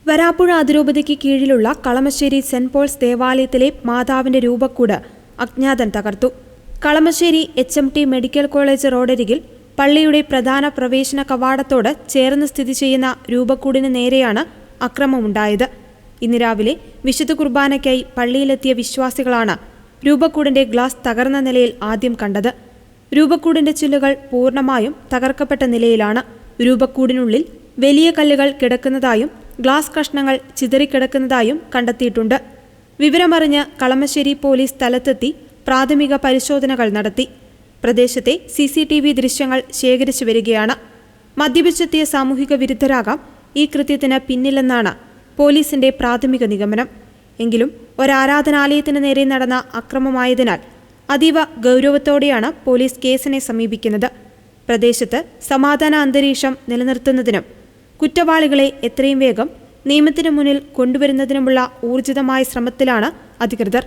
വരാപ്പുഴ അതിരൂപതയ്ക്ക് കീഴിലുള്ള Kalamassery saint Paul's ദേവാലയത്തിലെ മാതാവിന്റെ രൂപക്കൂട് അജ്ഞാതൻ തകർത്തു. കളമശ്ശേരി HMT മെഡിക്കൽ കോളേജ് റോഡരികിൽ പള്ളിയുടെ പ്രധാന പ്രവേശന കവാടത്തോട് ചേർന്ന് സ്ഥിതി ചെയ്യുന്ന രൂപക്കൂടിന് നേരെയാണ് അക്രമമുണ്ടായത്. ഇന്ന് രാവിലെ വിശുദ്ധ കുർബാനയ്ക്കായി പള്ളിയിലെത്തിയ വിശ്വാസികളാണ് രൂപക്കൂടിന്റെ ഗ്ലാസ് തകർന്ന നിലയിൽ ആദ്യം കണ്ടത്. രൂപക്കൂടിന്റെ ചില്ലുകൾ പൂർണ്ണമായും തകർക്കപ്പെട്ട നിലയിലാണ്. രൂപക്കൂടിനുള്ളിൽ വലിയ കല്ലുകൾ കിടക്കുന്നതായും ഗ്ലാസ് കഷ്ണങ്ങൾ ചിതറിക്കിടക്കുന്നതായും കണ്ടെത്തിയിട്ടുണ്ട്. വിവരമറിഞ്ഞ് കളമശ്ശേരി പോലീസ് സ്ഥലത്തെത്തി പ്രാഥമിക പരിശോധനകൾ നടത്തി. പ്രദേശത്തെ CCTV ദൃശ്യങ്ങൾ ശേഖരിച്ചു വരികയാണ്. മദ്യപിച്ചെത്തിയ സാമൂഹിക വിരുദ്ധരാകാം ഈ കൃത്യത്തിന് പിന്നിലെന്നാണ് പോലീസിന്റെ പ്രാഥമിക നിഗമനം. എങ്കിലും ഒരാരാധനാലയത്തിന് നേരെ നടന്ന അക്രമമായതിനാൽ അതീവ ഗൗരവത്തോടെയാണ് പോലീസ് കേസിനെ സമീപിക്കുന്നത്. പ്രദേശത്ത് സമാധാന അന്തരീക്ഷം നിലനിർത്തുന്നതിനും കുറ്റവാളികളെ എത്രയും വേഗം നിയമത്തിന് മുന്നിൽ കൊണ്ടുവരുന്നതിനുമുള്ള ഊർജിതമായ ശ്രമത്തിലാണ് അധികൃതർ.